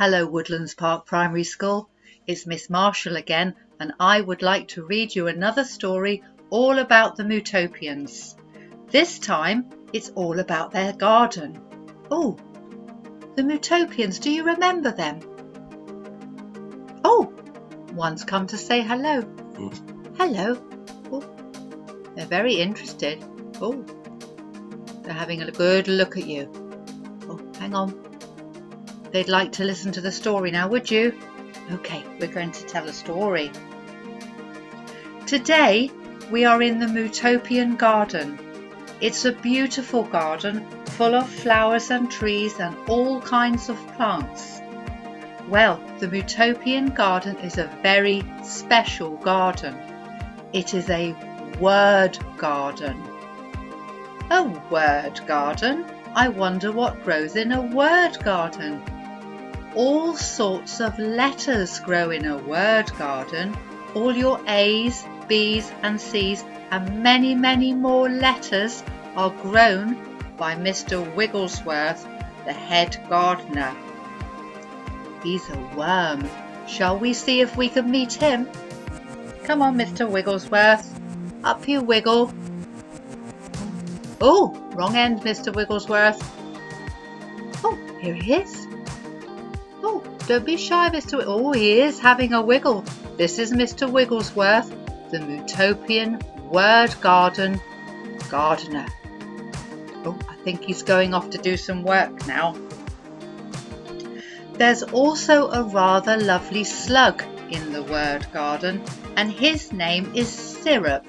Hello Woodlands Park Primary School, it's Miss Marshall again, and I would like to read you another story all about the Mootopians. This time it's all about their garden. Oh, the Mootopians, do you remember them? Oh, one's come to say hello. Hello. Oh, they're very interested. Oh, they're having a good look at you. Oh, hang on. They'd like to listen to the story now, would you? Okay, we're going to tell a story. Today we are in the Mootopian garden. It's a beautiful garden full of flowers and trees and all kinds of plants. Well, the Mootopian garden is a very special garden. It is a word garden. A word garden? I wonder what grows in a word garden. All sorts of letters grow in a word garden. All your A's, B's and C's and many, many more letters are grown by Mr. Wigglesworth, the head gardener. He's a worm. Shall we see if we can meet him? Come on, Mr. Wigglesworth. Up you wiggle. Oh, wrong end, Mr. Wigglesworth. Oh, here he is. Oh, don't be shy, Mr. Oh, he is having a wiggle. This is Mr. Wigglesworth, the Mootopian word garden gardener. Oh, I think he's going off to do some work now. There's also a rather lovely slug in the word garden, and his name is Syrup.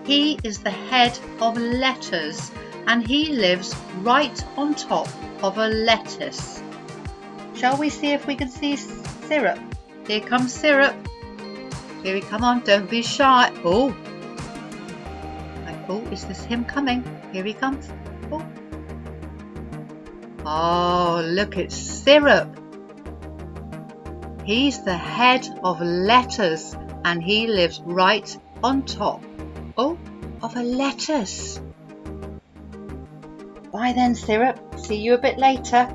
He is the head of letters, and he lives right on top of a lettuce. Shall we see if we can see Syrup? Here comes Syrup. Here he come on, don't be shy. Oh, is this him coming? Here he comes. Oh, look, it's Syrup. He's the head of letters, and he lives right on top of a lettuce. Bye then, Syrup. See you a bit later.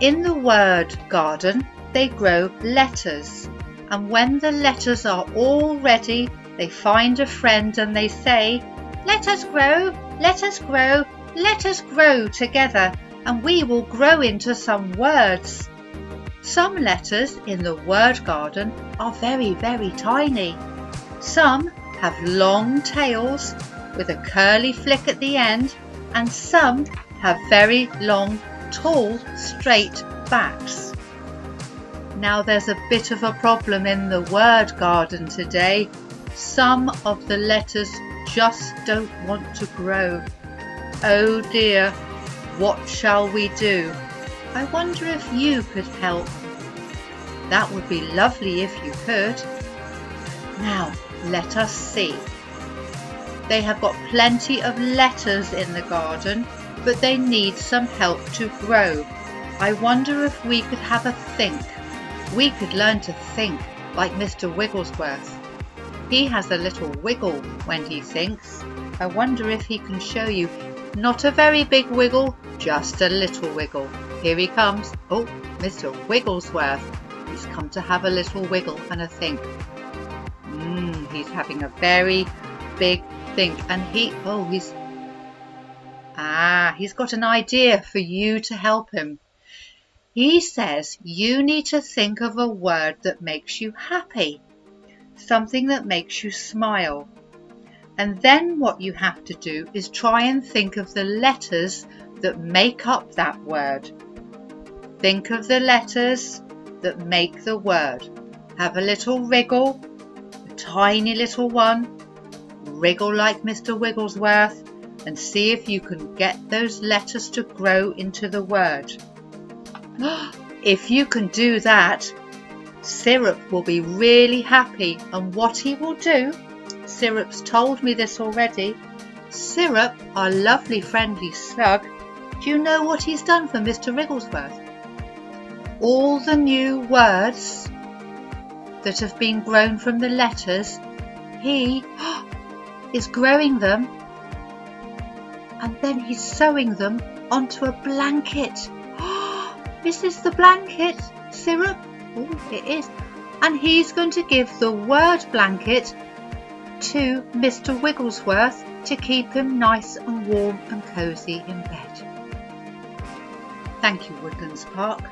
In the word garden, they grow letters, and when the letters are all ready, they find a friend and they say, "Let us grow, let us grow, let us grow together, and we will grow into some words." Some letters in the word garden are very, very tiny. Some have long tails with a curly flick at the end, and some have very long, tall, straight backs. Now there's a bit of a problem in the word garden today. Some of the letters just don't want to grow. Oh dear, what shall we do? I wonder if you could help. That would be lovely if you could. Now, let us see. They have got plenty of letters in the garden, but they need some help to grow. I wonder if we could have a think. We could learn to think like Mr. Wigglesworth. He has a little wiggle when he thinks. I wonder if he can show you. Not a very big wiggle, just a little wiggle. Here he comes. Oh, Mr. Wigglesworth. He's come to have a little wiggle and a think. He's having a very big think, and he's got an idea for you to help him. He says you need to think of a word that makes you happy, something that makes you smile. And then what you have to do is try and think of the letters that make up that word. Think of the letters that make the word. Have a little wriggle, a tiny little one. Wriggle like Mr. Wigglesworth and see if you can get those letters to grow into the word. If you can do that, Syrup will be really happy, and what he will do, Syrup's told me this already. Syrup, our lovely friendly slug, do you know what he's done for Mr. Wigglesworth? All the new words that have been grown from the letters, he is growing them, and then he's sewing them onto a blanket. this is the blanket syrup. Oh, it is. And he's going to give the word blanket to Mr. Wigglesworth to keep him nice and warm and cosy in bed. Thank you, Woodlands Park.